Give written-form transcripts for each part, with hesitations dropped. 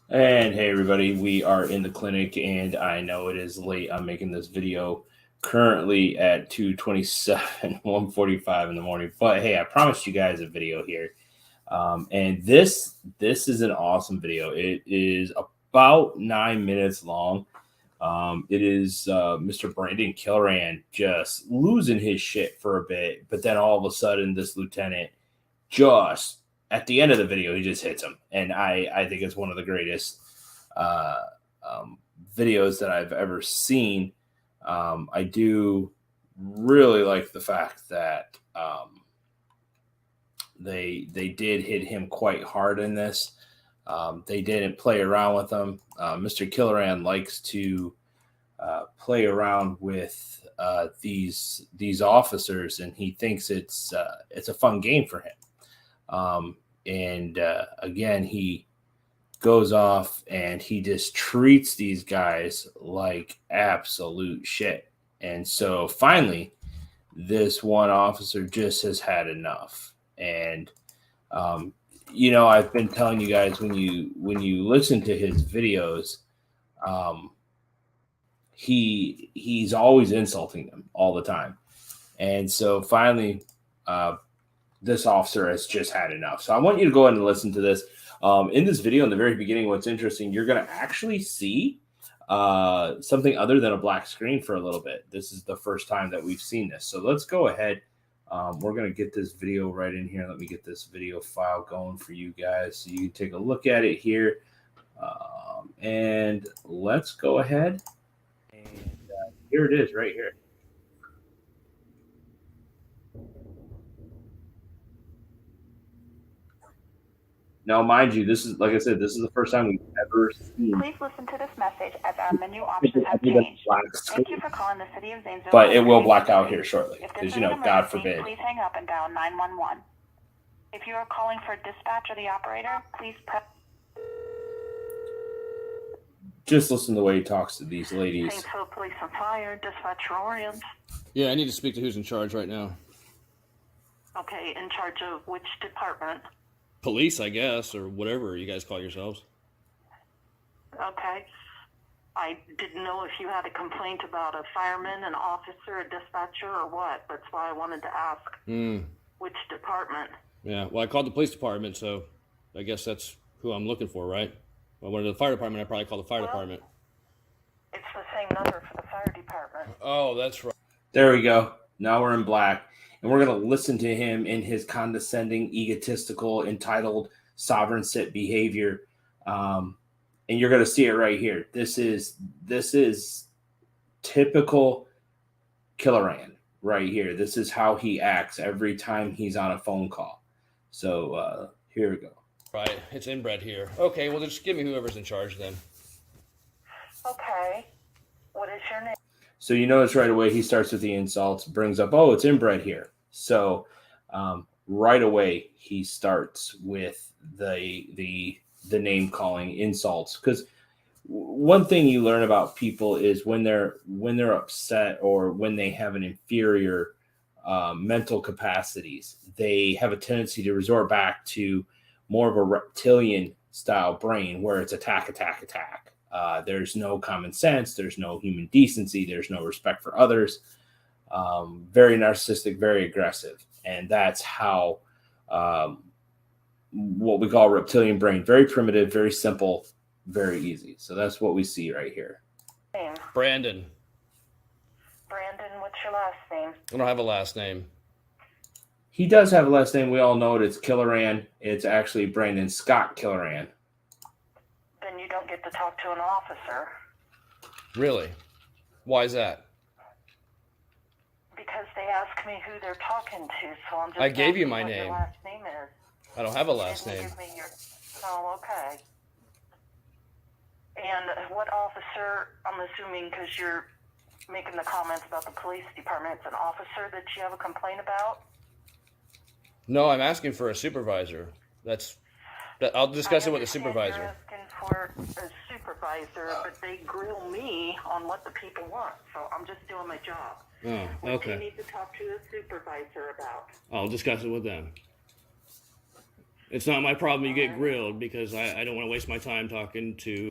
And hey, everybody, we are in the clinic, and I know it is late. I'm making this video currently at 2:27, 1:45 in the morning. But hey, I promised you guys a video here, and this is an awesome video. It is about 9 minutes long. It is Mr. Brandon Killoran just losing his shit for a bit, but then all of a sudden, this lieutenant just at the end of the video, he just hits him, and I think it's one of the greatest uh, um, videos that I've ever seen. I do really like the fact that they did hit him quite hard in this. They didn't play around with him. Mr. Killoran likes to play around with these officers, and he thinks it's a fun game for him. And again, he goes off and he just treats these guys like absolute shit. And so finally, this one officer just has had enough. And I've been telling you guys when you listen to his videos, um, he's always insulting them all the time. And so finally, this officer has just had enough. So I want you to go ahead and listen to this. In this video, in the very beginning, what's interesting, you're going to actually see something other than a black screen for a little bit. This is the first time that we've seen this. So let's go ahead. We're going to get this video right in here. Let me get this video file going for you guys so you can take a look at it here. And let's go ahead. And here it is right here. Now, mind you, this is, like I said, this is the first time we've ever seen. Please listen to this message as our menu options have changed. Thank you for calling the City of Zanesville. But it will black out here shortly because, God forbid. Please hang up and dial 911. If you are calling for dispatch or the operator, please press. Just listen to the way he talks to these ladies. Zanesville Police and Fire, dispatch Orient. Yeah, I need to speak to who's in charge right now. Okay, in charge of which department? Police, I guess, or whatever you guys call yourselves. Okay. I didn't know if you had a complaint about a fireman, an officer, a dispatcher, or what. That's why I wanted to ask. Which department? Yeah, well, I called the police department, so I guess that's who I'm looking for, right? Well, when the fire department, I probably call the fire department. It's the same number for the fire department. Oh, that's right. There we go. Now we're in black. And we're going to listen to him in his condescending, egotistical, entitled, sovereign sit behavior. And you're going to see it right here. This is typical Killoran right here. This is how he acts every time he's on a phone call. So here we go. Right, it's inbred here. Okay, well, just give me whoever's in charge then. Okay. What is your name? So you notice right away he starts with the insults, brings up, oh, it's inbred here. So right away he starts with the name calling, insults. Because one thing you learn about people is when they're upset or when they have an inferior mental capacities, they have a tendency to resort back to more of a reptilian style brain where it's attack, attack, attack. There's no common sense. There's no human decency. There's no respect for others. Very narcissistic, very aggressive. And that's how what we call reptilian brain. Very primitive, very simple, very easy. So that's what we see right here. Brandon. Brandon, what's your last name? I don't have a last name. He does have a last name. We all know it. It's Killoran. It's actually Brandon Scott Killoran. Then you don't get to talk to an officer. Really? Why is that? Because they ask me who they're talking to, so I'm just. I gave you my what name. Your last name is. I don't have a last name. Give me your. Oh, okay. And what officer? I'm assuming because you're making the comments about the police department, it's an officer that you have a complaint about. No, I'm asking for a supervisor. I'll discuss it with the supervisor. You're asking for a supervisor, but they grill me on what the people want, so I'm just doing my job. Oh, What do you okay. need to talk to a supervisor about? I'll discuss it with them. It's not my problem you get grilled, because I don't want to waste my time talking to.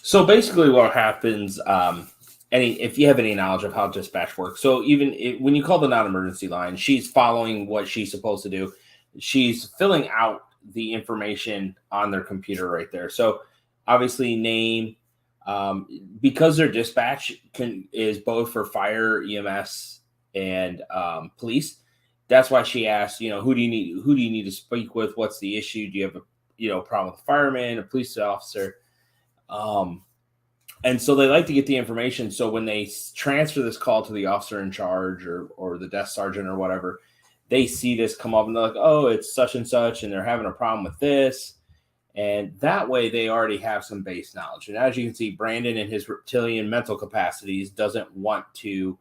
So basically, what happens? If you have any knowledge of how dispatch works, so even when you call the non-emergency line, she's following what she's supposed to do. She's filling out the information on their computer right there. So obviously, name, because their dispatch is both for fire, EMS, and police. That's why she asked, who do you need? Who do you need to speak with? What's the issue? Do you have a problem with a fireman, a police officer? And so they like to get the information. So when they transfer this call to the officer in charge or the desk sergeant or whatever, they see this come up and they're like, oh, it's such and such, and they're having a problem with this. And that way they already have some base knowledge. And as you can see, Brandon in his reptilian mental capacities doesn't want to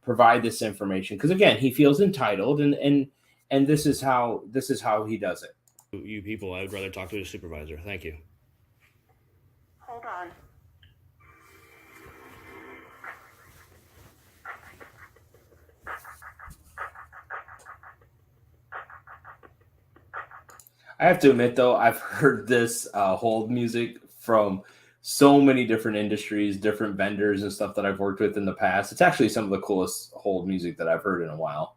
provide this information because, again, he feels entitled, and this is how he does it. You people, I would rather talk to a supervisor. Thank you. Hold on. I have to admit, though, I've heard this hold music from so many different industries, different vendors and stuff that I've worked with in the past. It's actually some of the coolest hold music that I've heard in a while.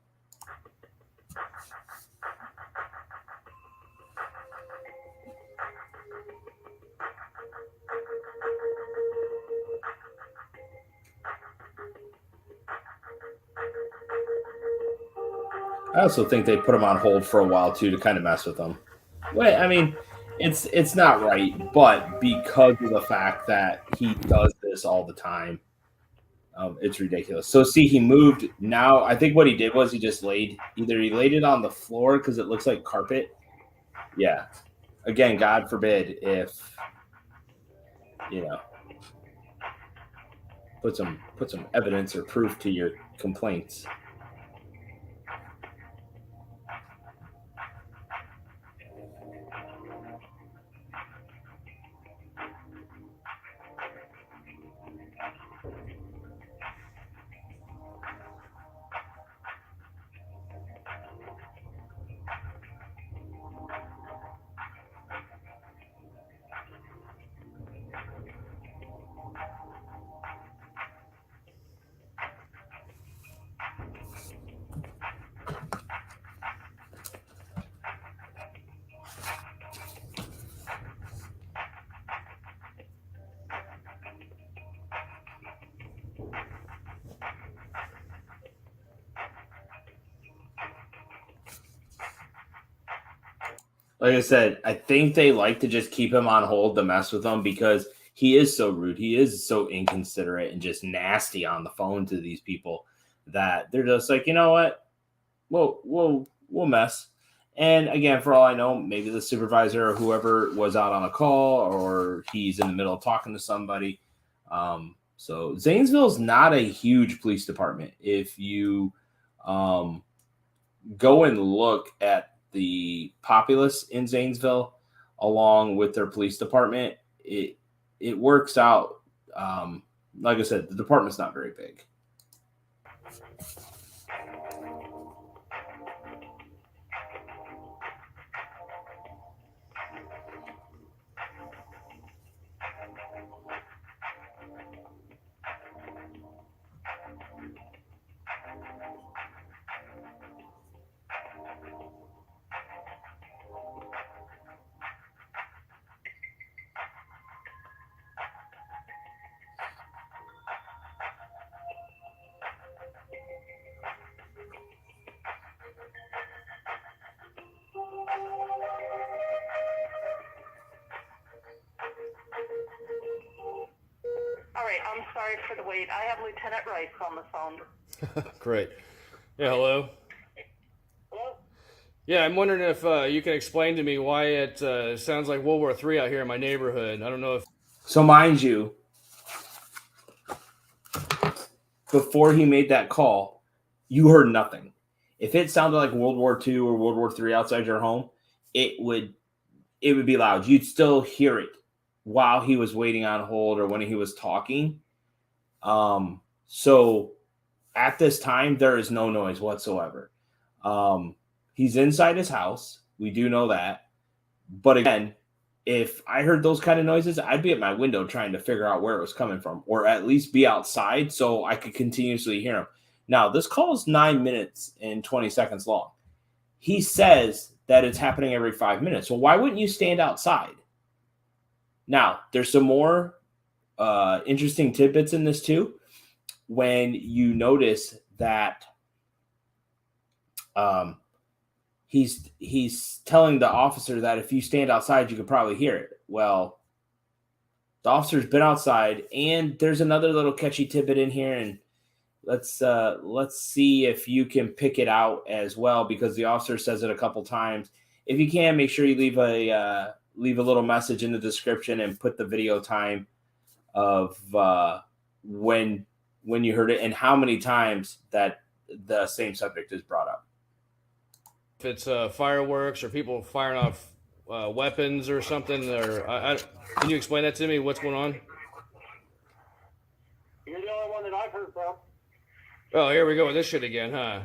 I also think they put them on hold for a while, too, to kind of mess with them. Wait, I mean, it's not right, but because of the fact that he does this all the time, it's ridiculous. So see, he moved. Now I think what he did was he laid it on the floor because it looks like carpet. Yeah. Again, God forbid if put some evidence or proof to your complaints. Like I said, I think they like to just keep him on hold to mess with him because he is so rude. He is so inconsiderate and just nasty on the phone to these people that they're just like, you know what? We'll mess. And again, for all I know, maybe the supervisor or whoever was out on a call or he's in the middle of talking to somebody. So Zanesville is not a huge police department. If you go and look at the populace in Zanesville, along with their police department, it works out. Like I said, the department's not very big. All right, I'm sorry for the wait. I have Lieutenant Rice on the phone. Great. Yeah, hello. Hello? Yeah, I'm wondering if you can explain to me why it sounds like World War III out here in my neighborhood. I don't know if... So mind you, before he made that call, you heard nothing. If it sounded like World War II or World War III outside your home, it would be loud. You'd still hear it while he was waiting on hold or when he was talking. So at this time, there is no noise whatsoever. He's inside his house. We do know that. But again, if I heard those kind of noises, I'd be at my window trying to figure out where it was coming from, or at least be outside so I could continuously hear them. Now, this call is 9 minutes and 20 seconds long. He says that it's happening every 5 minutes. So why wouldn't you stand outside? Now, there's some more interesting tidbits in this too. When you notice that he's telling the officer that if you stand outside, you could probably hear it. Well, the officer's been outside, and there's another little catchy tidbit in here, and let's see if you can pick it out as well, because the officer says it a couple times. If you can, make sure you leave a little message in the description and put the video time of when you heard it and how many times that the same subject is brought up. If it's fireworks or people firing off weapons or something, or can you explain that to me? What's going on? You're the only one that I've heard from. Oh, here we go with this shit again, huh?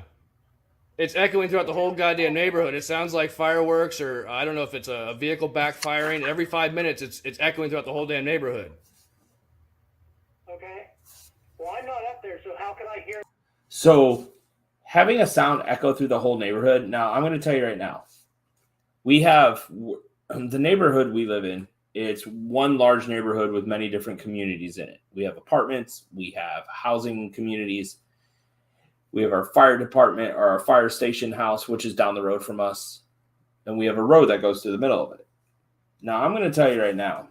It's echoing throughout the whole goddamn neighborhood. It sounds like fireworks, or I don't know if it's a vehicle backfiring. Every 5 minutes, it's echoing throughout the whole damn neighborhood. Okay. Well, I'm not up there, so how can I hear? So having a sound echo through the whole neighborhood. Now, I'm going to tell you right now, we have the neighborhood we live in. It's one large neighborhood with many different communities in it. We have apartments, we have housing communities, we have our fire department or our fire station house, which is down the road from us, and we have a road that goes through the middle of it. Now, I'm going to tell you right now,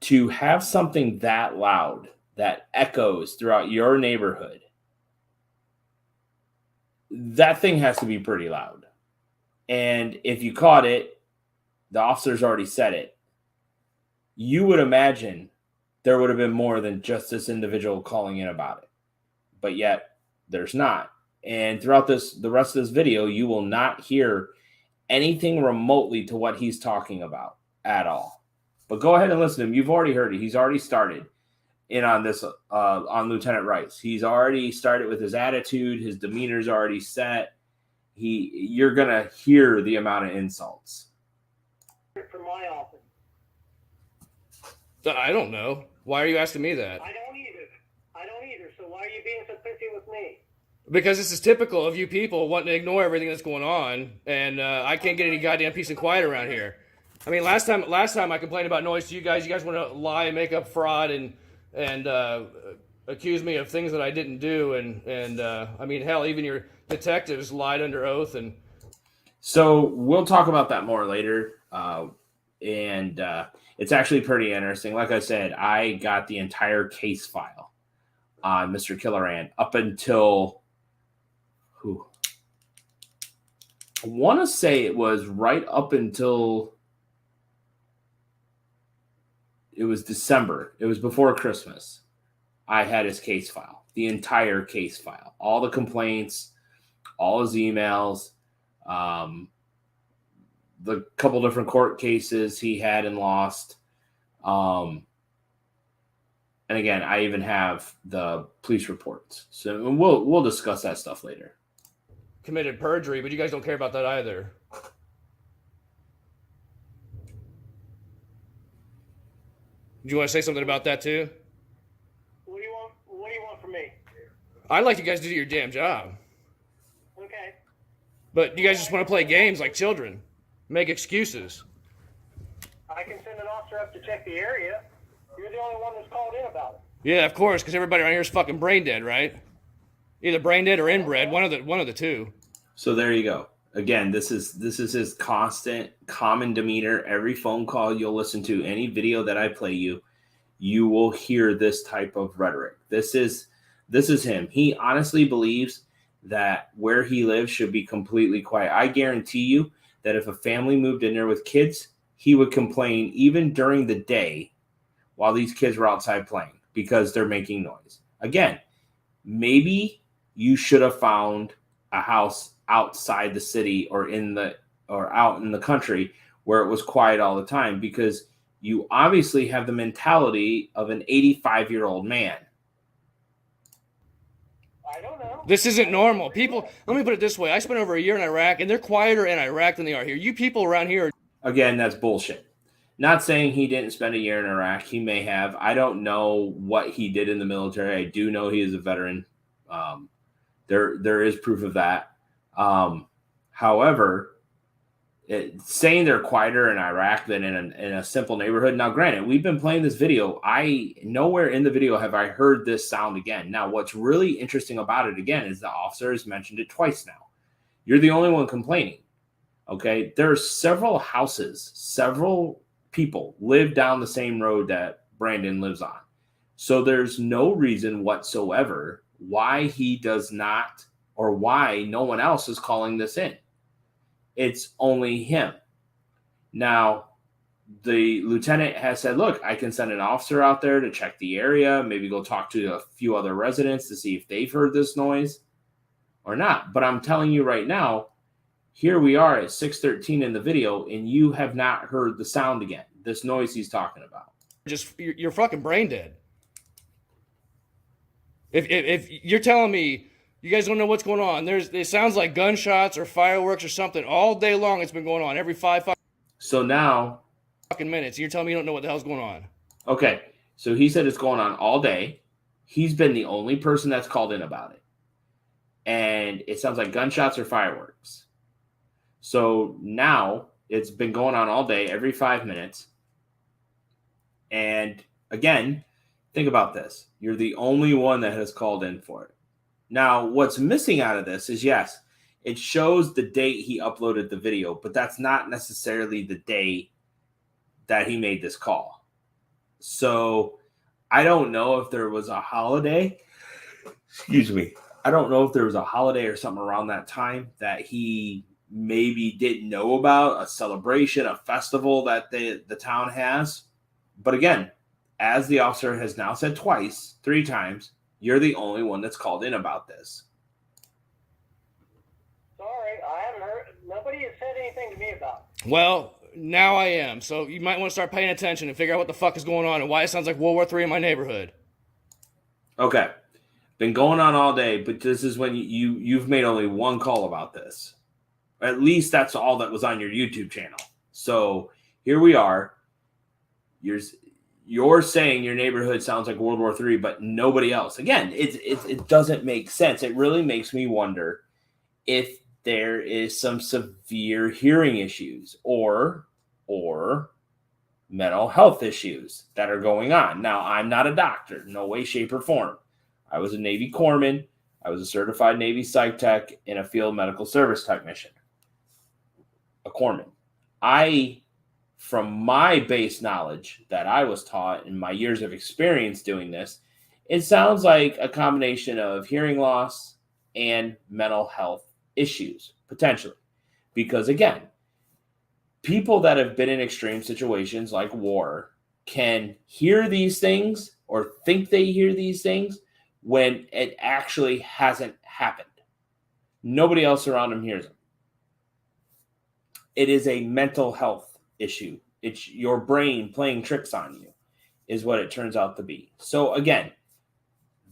to have something that loud that echoes throughout your neighborhood, that thing has to be pretty loud. And if you caught it, the officers already said it. You would imagine there would have been more than just this individual calling in about it. But yet, there's not. And throughout the rest of this video, you will not hear anything remotely to what he's talking about at all. But go ahead and listen to him. You've already heard it. He's already started in on this on Lieutenant Rice. He's already started with his attitude. His demeanor's already set. You're gonna hear the amount of insults. From my office. I don't know. Why are you asking me that? I don't either. So why are you being so pissy with me? Because this is typical of you people wanting to ignore everything that's going on, and I can't get any goddamn peace and quiet around here. I mean, last time I complained about noise to you guys. You guys want to lie and make up fraud and accuse me of things that I didn't do, and I mean, hell, even your detectives lied under oath. And so we'll talk about that more later. And it's actually pretty interesting. Like I said, I got the entire case file on Mr. Killoran up until I want to say it was right up until it was December. It was before Christmas. I had his case file, the entire case file, all the complaints, all his emails, the couple different court cases he had and lost. And again, I even have the police reports. So we'll discuss that stuff later. committed perjury, but you guys don't care about that either. Do you want to say something about that too? What do you want? What do you want from me? I'd like you guys to do your damn job. Okay. But you guys just want to play games like children. Make excuses. I can send an officer up to check the area. You're the only one that's called in about it. Yeah, of course, because everybody around here is fucking brain dead, right? Either brain dead or inbred, one of the two. So there you go. Again, this is his constant, common demeanor. Every phone call you'll listen to, any video that I play you will hear this type of rhetoric. This is him. He honestly believes that where he lives should be completely quiet. I guarantee you that if a family moved in there with kids, he would complain even during the day while these kids were outside playing because they're making noise. Again, maybe you should have found a house outside the city or out in the country where it was quiet all the time, because you obviously have the mentality of an 85-year-old man. I don't know. This isn't normal. People, let me put it this way. I spent over a year in Iraq, and they're quieter in Iraq than they are here. You people around here again, that's bullshit. Not saying he didn't spend a year in Iraq. He may have. I don't know what he did in the military. I do know he is a veteran. There is proof of that. However, saying they're quieter in Iraq than in a simple neighborhood. Now, granted, we've been playing this video. Nowhere in the video have I heard this sound again. Now, what's really interesting about it again is the officer has mentioned it twice now. You're the only one complaining. Okay, there are several houses, several people live down the same road that Brandon lives on. So there's no reason whatsoever why he does not, or why no one else is calling this in. It's only him. Now, the lieutenant has said, look, I can send an officer out there to check the area, maybe go talk to a few other residents to see if they've heard this noise or not. But I'm telling you right now, here we are at 6:13 in the video, and you have not heard the sound again, this noise he's talking about. Just, you're fucking brain dead. If you're telling me you guys don't know what's going on, it sounds like gunshots or fireworks or something all day long. It's been going on every five So now, fucking minutes. You're telling me you don't know what the hell's going on. Okay, so he said it's going on all day. He's been the only person that's called in about it. And it sounds like gunshots or fireworks. So now it's been going on all day, every 5 minutes. And again, think about this. You're the only one that has called in for it. Now, what's missing out of this is, yes, it shows the date he uploaded the video, but that's not necessarily the day that he made this call. So I don't know if there was a holiday. Excuse me. I don't know if there was a holiday or something around that time that he maybe didn't know about, a celebration, a festival that the town has. But again, as the officer has now said twice, 3 times, you're the only one that's called in about this. Sorry, I haven't heard. Nobody has said anything to me about it. Well, now I am. So you might want to start paying attention and figure out what the fuck is going on and why it sounds like World War III in my neighborhood. Okay. Been going on all day, but this is when you've made only one call about this. At least that's all that was on your YouTube channel. So here we are. You're saying your neighborhood sounds like World War III, but nobody else. Again, it doesn't make sense. It really makes me wonder if there is some severe hearing issues or mental health issues that are going on. Now, I'm not a doctor, no way, shape, or form. I was a Navy corpsman. I was a certified Navy psych tech and a field medical service technician. A corpsman. From my base knowledge that I was taught in my years of experience doing this, it sounds like a combination of hearing loss and mental health issues, potentially. Because again, people that have been in extreme situations like war can hear these things or think they hear these things when it actually hasn't happened. Nobody else around them hears them. It is a mental health issue. It's your brain playing tricks on you is what it turns out to be. So again,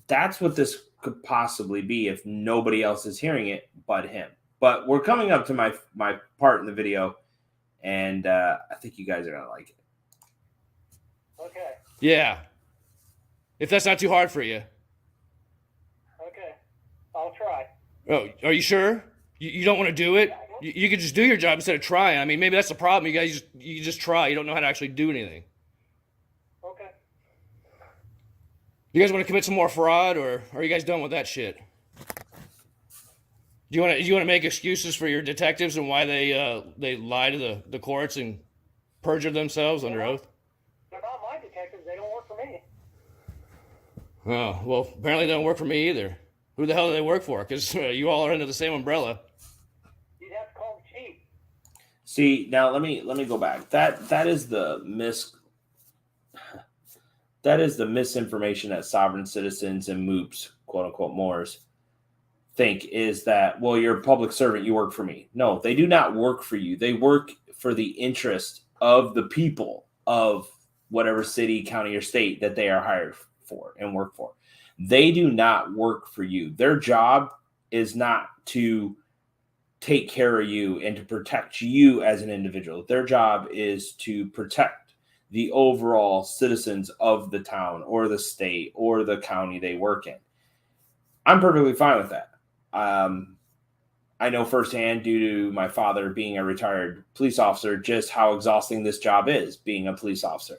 that's what this could possibly be if nobody else is hearing it but him. But we're coming up to my part in the video, and I think you guys are going to like it. Okay. Yeah. If that's not too hard for you. Okay. I'll try. Oh, are you sure? You don't want to do it? You could just do your job instead of trying. I mean, maybe that's the problem. You guys you just try. You don't know how to actually do anything. Okay. You guys want to commit some more fraud, or are you guys done with that shit? Do you want to make excuses for your detectives and why they lie to the courts and perjure themselves under oath? They're not my detectives. They don't work for me. Oh, well, apparently they don't work for me either. Who the hell do they work for? Because you all are under the same umbrella. You'd have to call the chief. See, now let me go back. That is the misinformation that sovereign citizens and moops, quote unquote Moors, think is that, well, you're a public servant, you work for me. No, they do not work for you. They work for the interest of the people of whatever city, county, or state that they are hired for and work for. They do not work for you. Their job is not to take care of you and to protect you as an individual. Their job is to protect the overall citizens of the town or the state or the county they work in. I'm perfectly fine with that. I know firsthand, due to my father being a retired police officer, just how exhausting this job is, being a police officer.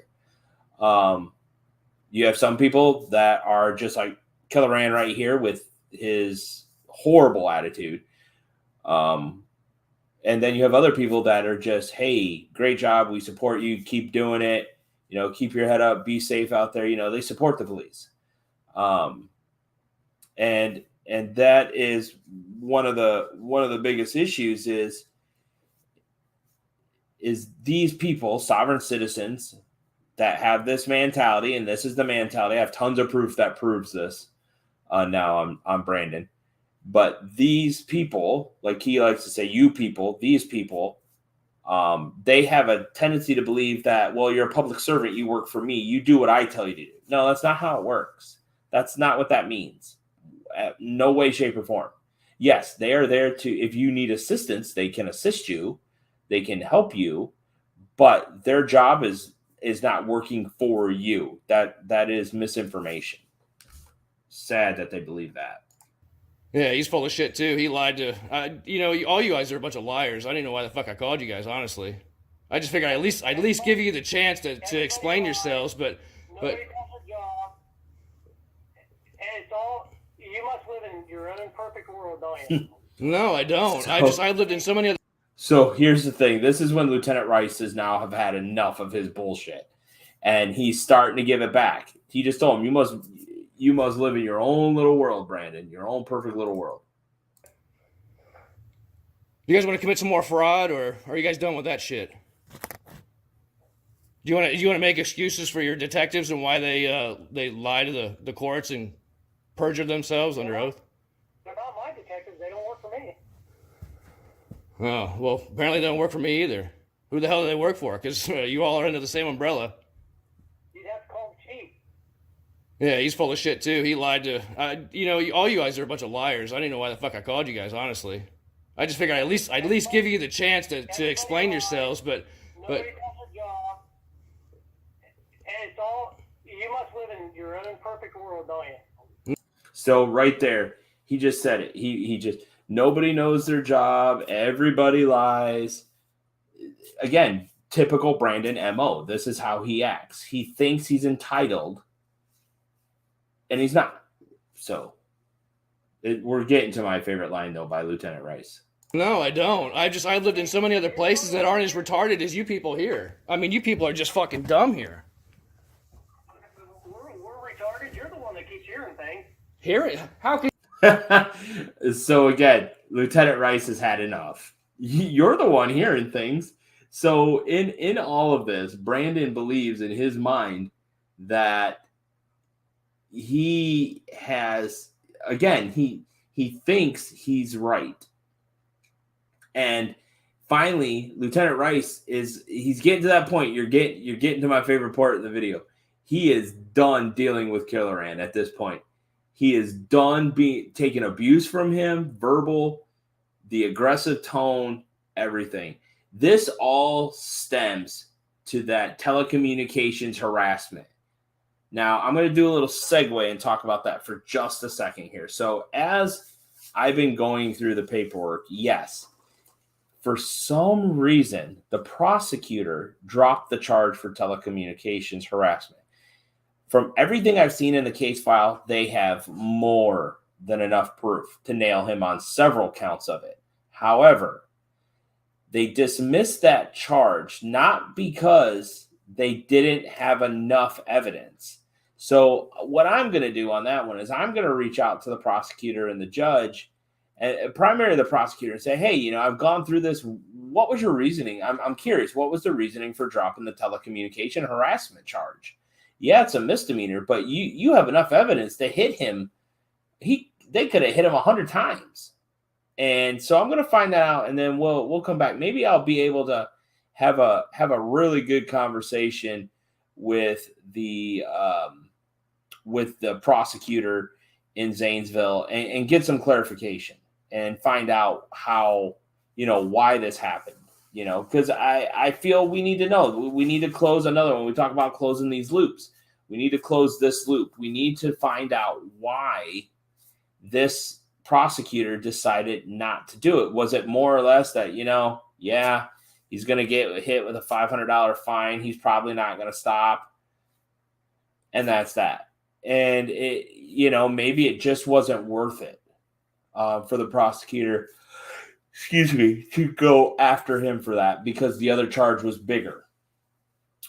You have some people that are just like Killoran right here with his horrible attitude. And then you have other people that are just, hey, great job. We support you. Keep doing it. You know, keep your head up. Be safe out there. You know, they support the police. And that is one of the biggest issues is these people, sovereign citizens that have this mentality, and this is the mentality. I have tons of proof that proves this. Now I'm Brandon. But these people, like he likes to say, you people, these people, they have a tendency to believe that, well, you're a public servant. You work for me. You do what I tell you to do. No, that's not how it works. That's not what that means. No way, shape, or form. Yes, they are there to, if you need assistance, they can assist you. They can help you. But their job is not working for you. That is misinformation. Sad that they believe that. Yeah, he's full of shit too. He lied to, all you guys are a bunch of liars. I didn't know why the fuck I called you guys, honestly. I just figured I'd at least give you the chance to explain yourselves, but Nobody does a job. And it's all, you must live in your own perfect world, don't you? no, I don't. I've lived in so many other. So here's the thing. This is when Lieutenant Rice has now have had enough of his bullshit. And he's starting to give it back. He just told him, you must live in your own little world, Brandon. Your own perfect little world. You guys want to commit some more fraud, or are you guys done with that shit? Do you want to make excuses for your detectives and why they lie to the courts and perjure themselves under oath? They're not my detectives. They don't work for me. Oh, well, apparently they don't work for me either. Who the hell do they work for? Because you all are under the same umbrella. You'd have to call them chief. Yeah, he's full of shit too. He lied to, all you guys are a bunch of liars. I didn't know why the fuck I called you guys, honestly. I just figured I'd at least give you the chance to explain yourselves, but Nobody does a job. And it's all, you must live in your own perfect world, don't you? So right there, he just said it. He just, nobody knows their job. Everybody lies. Again, typical Brandon MO. This is how he acts. He thinks he's entitled, and he's not. So we're getting to my favorite line, though, by Lieutenant Rice. No, I don't. I've lived in so many other places that aren't as retarded as you people here. I mean, you people are just fucking dumb here. We're retarded. You're the one that keeps hearing things. Hearing? How can... So again, Lieutenant Rice has had enough. You're the one hearing things. So in all of this, Brandon believes in his mind that he has, again, he thinks he's right. And finally, Lieutenant Rice he's getting to that point. You're getting to my favorite part of the video. He is done dealing with Killoran at this point. He is done taking abuse from him, verbal, the aggressive tone, everything. This all stems to that telecommunications harassment. Now, I'm going to do a little segue and talk about that for just a second here. So as I've been going through the paperwork, yes, for some reason, the prosecutor dropped the charge for telecommunications harassment. From everything I've seen in the case file, they have more than enough proof to nail him on several counts of it. However, they dismissed that charge not because they didn't have enough evidence. So what I'm going to do on that one is I'm going to reach out to the prosecutor and the judge, and primarily the prosecutor, and say, hey, I've gone through this. What was your reasoning? I'm curious. What was the reasoning for dropping the telecommunication harassment charge? Yeah, it's a misdemeanor, but you have enough evidence to hit him. They could have hit him 100 times. And so I'm going to find that out, and then we'll come back. Maybe I'll be able to have a really good conversation with the prosecutor in Zanesville and get some clarification and find out how why this happened. Because I feel we need to know. We need to close another one. We talk about closing these loops. We need to close this loop. We need to find out why this prosecutor decided not to do it. Was it more or less that, yeah, he's going to get hit with a $500 fine. He's probably not going to stop. And that's that. And maybe it just wasn't worth it for the prosecutor, to go after him for that because the other charge was bigger.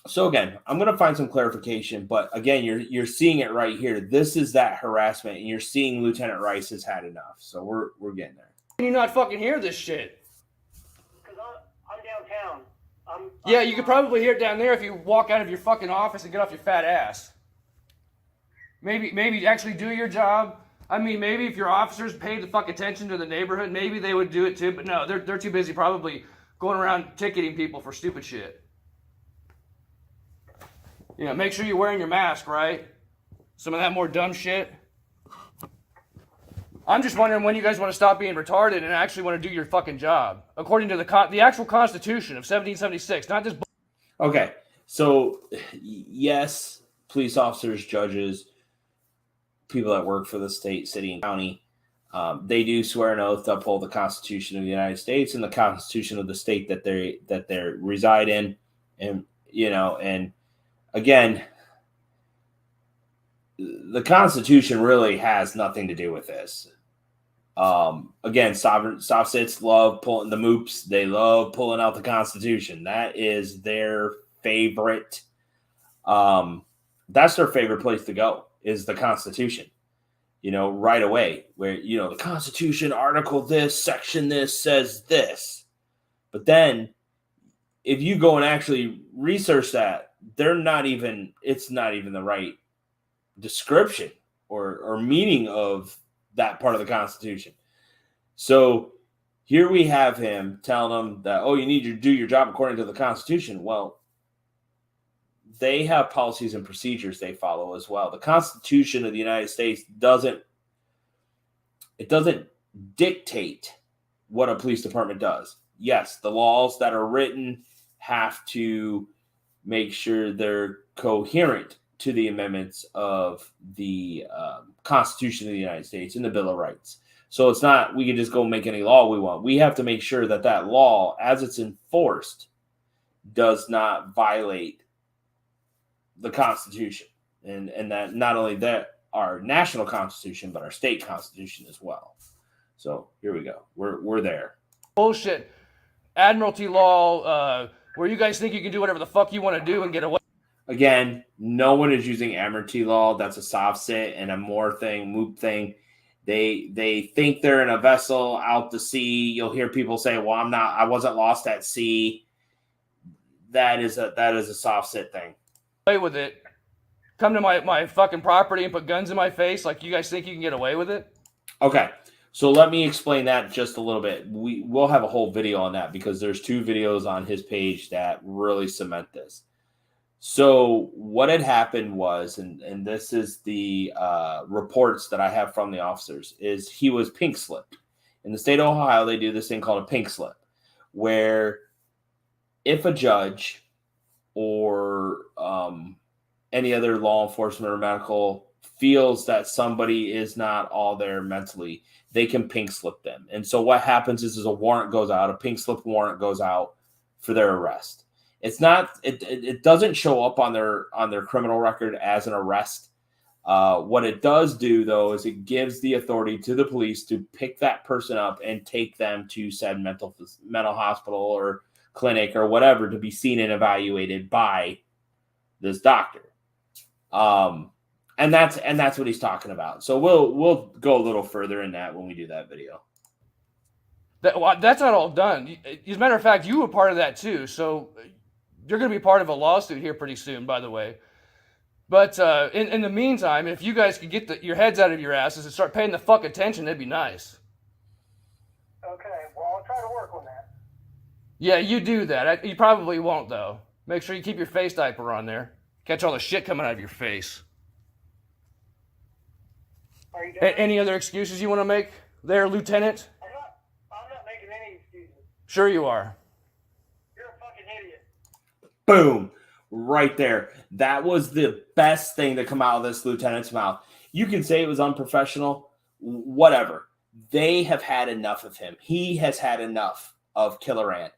So again, I'm going to find some clarification, but again, you're seeing it right here. This is that harassment, and you're seeing Lieutenant Rice has had enough. So we're getting there. Can you not fucking hear this shit? Because I'm downtown. Yeah, you could probably hear it down there if you walk out of your fucking office and get off your fat ass. Maybe actually do your job. I mean, maybe if your officers paid the fuck attention to the neighborhood, maybe they would do it too. But no, they're too busy probably going around ticketing people for stupid shit. Make sure you're wearing your mask, right? Some of that more dumb shit. I'm just wondering when you guys want to stop being retarded and actually want to do your fucking job. According to the actual Constitution of 1776, not this Okay, so yes, police officers, judges, people that work for the state, city, and county, they do swear an oath to uphold the Constitution of the United States and the Constitution of the state that they reside in, and and again, the Constitution really has nothing to do with this. Again, soft-sits love pulling the moops. They love pulling out the Constitution. That is their favorite. That's their favorite place to go, is the Constitution. Right away, where, the Constitution, article this, section this, says this. But then, if you go and actually research that, it's not even the right description or meaning of that part of the Constitution. So here we have him telling them that, you need to do your job according to the Constitution. Well, they have policies and procedures they follow as well. The Constitution of the United States doesn't dictate what a police department does. Yes, the laws that are written have to make sure they're coherent to the amendments of the Constitution of the United States and the Bill of Rights. So it's not we can just go make any law we want. We have to make sure that law, as it's enforced, does not violate the Constitution, and that not only that our national Constitution, but our state Constitution as well. So here we go. We're there. Bullshit admiralty law where you guys think you can do whatever the fuck you want to do and get away. Again, no one is using admiralty law. That's a soft sit and a moop thing. They think they're in a vessel out to sea. You'll hear people say, "Well, I wasn't lost at sea." That is a soft sit thing. Away with it. Come to my fucking property and put guns in my face like you guys think you can get away with it? Okay. So let me explain that just a little bit. We'll have a whole video on that because there's 2 videos on his page that really cement this. So what had happened was, and this is the reports that I have from the officers, is he was pink slipped. In the state of Ohio, they do this thing called a pink slip, where if a judge or any other law enforcement or medical feels that somebody is not all there mentally, they can pink slip them. And so what happens is a warrant goes out, a pink slip warrant goes out for their arrest. It's not, it doesn't show up on their criminal record as an arrest. What it does do, though, is it gives the authority to the police to pick that person up and take them to said mental hospital or clinic or whatever to be seen and evaluated by this doctor. And that's what he's talking about. So we'll go a little further in that when we do that video. That's not all done. As a matter of fact, you were part of that too. So you're going to be part of a lawsuit here pretty soon, by the way. But in the meantime, if you guys could get your heads out of your asses and start paying the fuck attention, that'd be nice. Okay, well, I'll try to work on that. Yeah, you do that. You probably won't, though. Make sure you keep your face diaper on there. Catch all the shit coming out of your face. Are you done? Any other excuses you want to make there, Lieutenant? I'm not making any excuses. Sure you are. You're a fucking idiot. Boom. Right there. That was the best thing to come out of this lieutenant's mouth. You can say it was unprofessional, whatever. They have had enough of him. He has had enough of Killoran.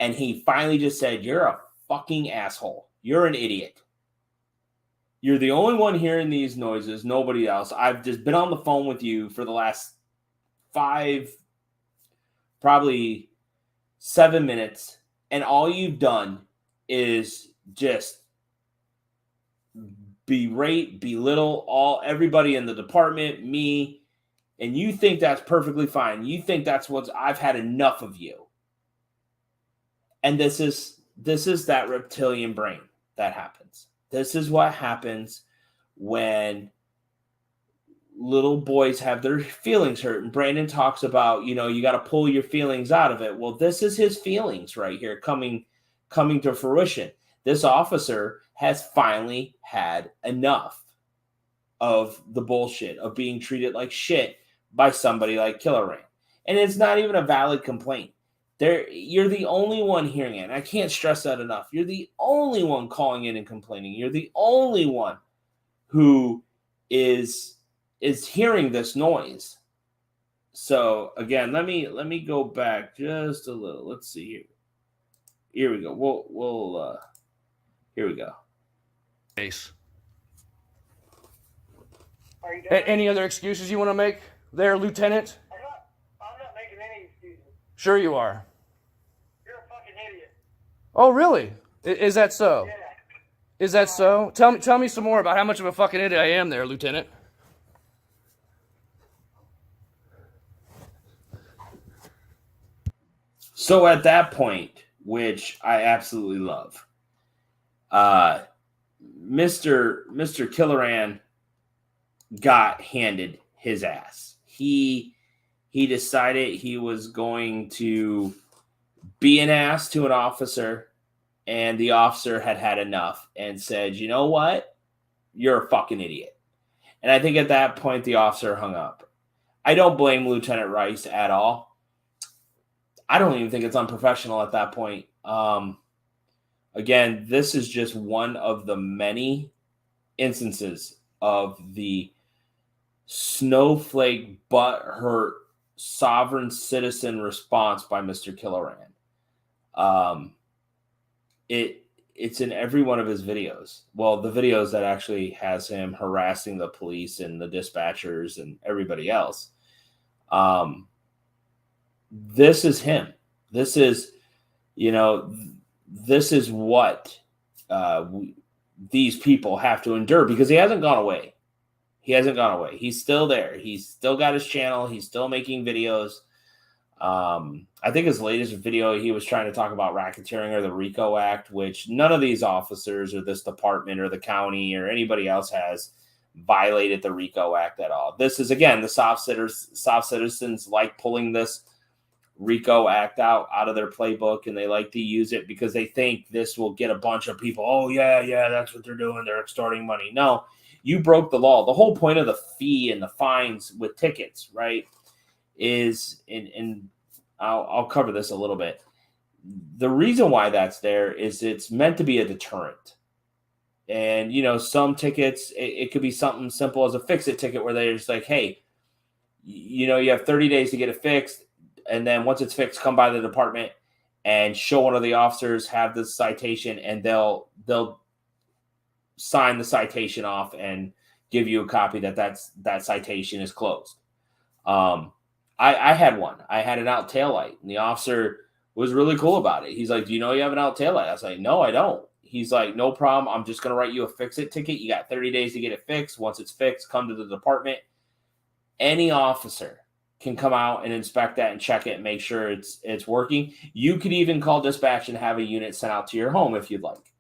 And he finally just said, you're a fucking asshole. You're an idiot. You're the only one hearing these noises, nobody else. I've just been on the phone with you for the last probably 7 minutes, and all you've done is just berate, belittle everybody in the department, me, and you think that's perfectly fine. You think that's I've had enough of you. And this is that reptilian brain that happens. This is what happens when little boys have their feelings hurt. And Brandon talks about, you got to pull your feelings out of it. Well, this is his feelings right here coming to fruition. This officer has finally had enough of the bullshit of being treated like shit by somebody like Killoran. And it's not even a valid complaint. You're the only one hearing it. And I can't stress that enough. You're the only one calling in and complaining. You're the only one who is hearing this noise. So again, let me go back just a little. Let's see here. Here we go. We'll here we go. Ace. Are you done? Any other excuses you want to make there, Lieutenant? I'm not making any excuses. Sure you are. You're a fucking idiot. Oh, really? Is that so? Yeah. Is that so? Tell me some more about how much of a fucking idiot I am there, Lieutenant. So at that point, which I absolutely love, Mr. Killoran got handed his ass. He decided he was going to be an ass to an officer, and the officer had enough and said, you know what? You're a fucking idiot. And I think at that point, the officer hung up. I don't blame Lieutenant Rice at all. I don't even think it's unprofessional at that point. Again, this is just one of the many instances of the snowflake butthurt sovereign citizen response by Mr. Killoran. It's in every one of his videos. Well, the videos that actually has him harassing the police and the dispatchers and everybody else. This is him. This is, this is what these people have to endure because he hasn't gone away. He's still there. He's still got his channel. He's still making videos. I think his latest video, he was trying to talk about racketeering or the RICO Act, which none of these officers or this department or the county or anybody else has violated the RICO Act at all. This is, again, the soft citizens like pulling this RICO Act out of their playbook, and they like to use it because they think this will get a bunch of people, oh, yeah, that's what they're doing. They're extorting money. No, you broke the law. The whole point of the fee and the fines with tickets, right, is, and I'll cover this a little bit. The reason why that's there is it's meant to be a deterrent. And, some tickets, it could be something simple as a fix-it ticket where they're just like, hey, you have 30 days to get it fixed. And then once it's fixed, come by the department and show one of the officers, have the citation, and they'll sign the citation off and give you a copy that citation is closed. I had one. I had an out taillight, and the officer was really cool about it. He's like, do you know you have an out taillight? I was like, no, I don't. He's like, no problem. I'm just going to write you a fix-it ticket. You got 30 days to get it fixed. Once it's fixed, come to the department. Any officer can come out and inspect that and check it and make sure it's working. You could even call dispatch and have a unit sent out to your home if you'd like.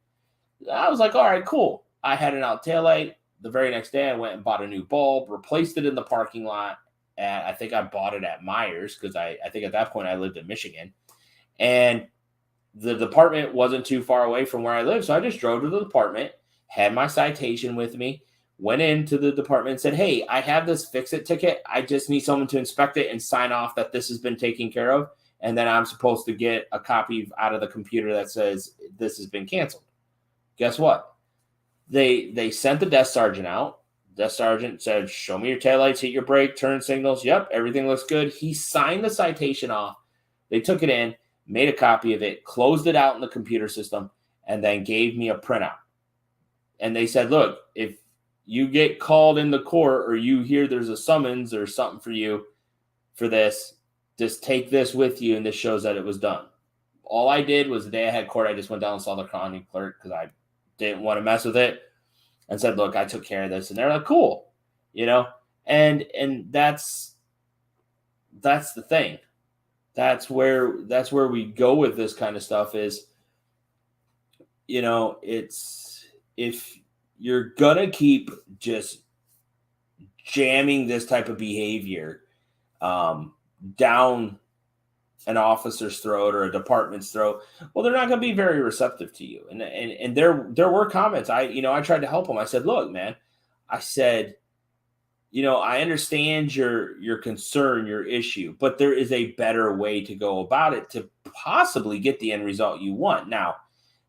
I was like, all right, cool. I had an out taillight. The very next day, I went and bought a new bulb, replaced it in the parking lot. And I think I bought it at Myers because I think at that point I lived in Michigan. And the department wasn't too far away from where I lived. So I just drove to the department, had my citation with me, went into the department and said, hey, I have this fix-it ticket. I just need someone to inspect it and sign off that this has been taken care of. And then I'm supposed to get a copy out of the computer that says this has been canceled. Guess what? They sent the desk sergeant out. Desk sergeant said, show me your taillights, hit your brake, turn signals. Yep, everything looks good. He signed the citation off. They took it in, made a copy of it, closed it out in the computer system, and then gave me a printout. And they said, look, if you get called in the court or you hear there's a summons or something for you for this, just take this with you, and this shows that it was done. All I did was the day I had court, I just went down and saw the county clerk because I didn't want to mess with it, and said, look, I took care of this. And they're like, cool, and that's the thing. That's where we go with this kind of stuff is, it's, if you're going to keep just jamming this type of behavior down an officer's throat or a department's throat, well, they're not going to be very receptive to you. And there were comments. I tried to help them. I said, look, man, I said, I understand your concern, your issue, but there is a better way to go about it to possibly get the end result you want. Now,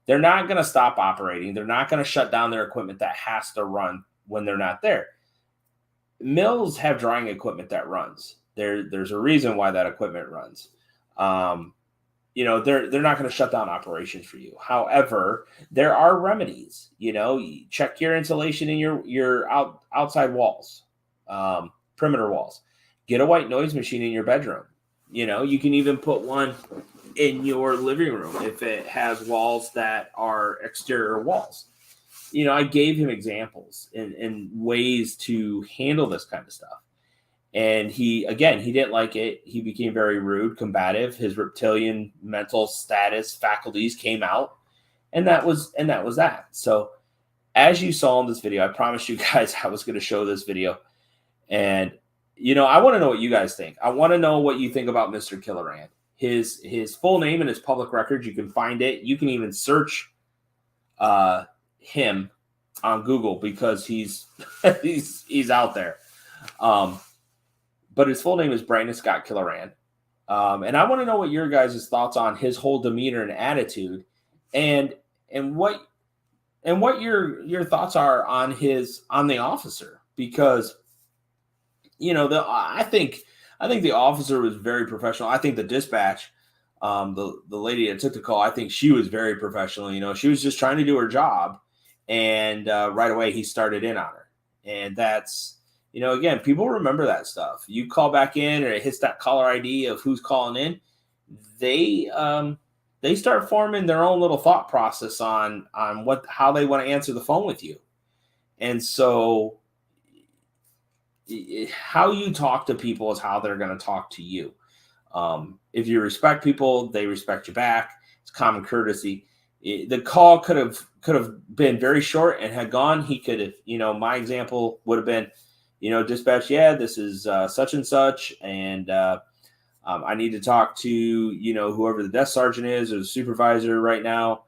they're not going to stop operating. They're not going to shut down their equipment that has to run when they're not there. Mills have drying equipment that runs. There's a reason why that equipment runs. They're not going to shut down operations for you. However, there are remedies. You check your insulation in your outside walls, perimeter walls. Get a white noise machine in your bedroom. You can even put one in your living room if it has walls that are exterior walls. I gave him examples and ways to handle this kind of stuff. And he didn't like it. He became very rude, combative. His reptilian mental status faculties came out, and that was that. So as you saw in this video, I promised you guys I was going to show this video. And, I want to know what you guys think. I want to know what you think about Mr. Killoran. His full name and his public records, you can find it. You can even search him on Google because he's he's out there. But his full name is Brandon Scott Killoran. And I want to know what your guys' thoughts on his whole demeanor and attitude and what your thoughts are on the officer, because I think the officer was very professional. I think the dispatch, the lady that took the call, I think she was very professional. She was just trying to do her job, and right away he started in on her. And that's, again, people remember that stuff. You call back in or it hits that caller ID of who's calling in, they start forming their own little thought process on how they want to answer the phone with you. And so how you talk to people is how they're going to talk to you. If you respect people, they respect you back. It's common courtesy. The call could have been very short and had gone. He could have, my example would have been, dispatch, this is such and such, and I need to talk to, whoever the desk sergeant is or the supervisor right now.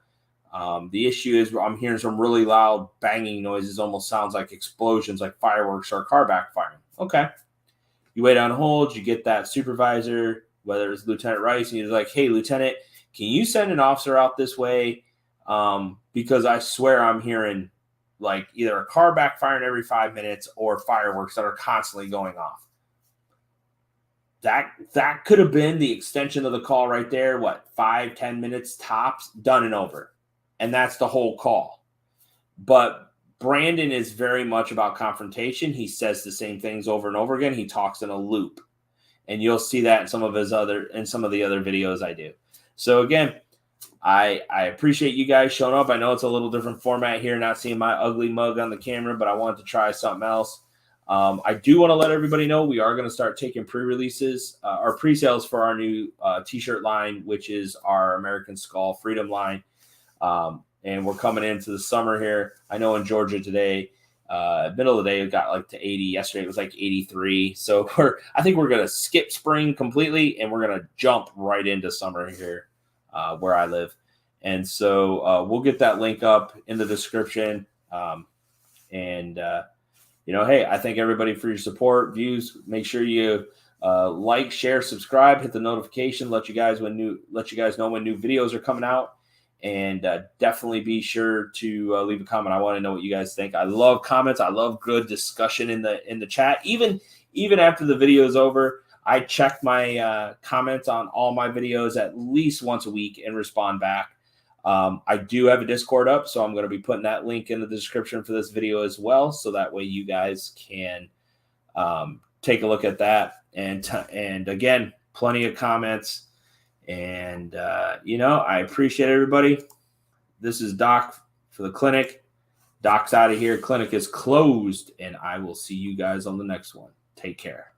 The issue is I'm hearing some really loud banging noises, almost sounds like explosions, like fireworks or a car backfiring. Okay. You wait on hold, you get that supervisor, whether it's Lieutenant Rice, and he's like, hey, Lieutenant, can you send an officer out this way? Because I swear I'm hearing like either a car backfiring every 5 minutes or fireworks that are constantly going off. That could have been the extension of the call right there. 5-10 minutes tops, done and over. And that's the whole call. But Brandon is very much about confrontation. He says the same things over and over again. He talks in a loop. And you'll see that in some of the other videos I do. So again, I appreciate you guys showing up. I know it's a little different format here, not seeing my ugly mug on the camera, but I wanted to try something else. I do want to let everybody know we are going to start taking pre-releases or pre-sales for our new t-shirt line, which is our American Skull Freedom line. And we're coming into the summer here. I know in Georgia today, middle of the day, it got like to 80. Yesterday, it was like 83. So I think we're going to skip spring completely, and we're going to jump right into summer here where I live. And so we'll get that link up in the description. Hey, I thank everybody for your support, views. Make sure you Like, share, subscribe, hit the notification, let you guys know when new videos are coming out, and definitely be sure to leave a comment. I want to know what you guys think. I love comments. I love good discussion in the chat. Even after the video is over, I check my comments on all my videos at least once a week and respond back. I do have a Discord up, so I'm going to be putting that link in the description for this video as well, so that way you guys can take a look at that. And again, plenty of comments. And, I appreciate everybody. This is Doc for the clinic. Doc's out of here. Clinic is closed. And I will see you guys on the next one. Take care.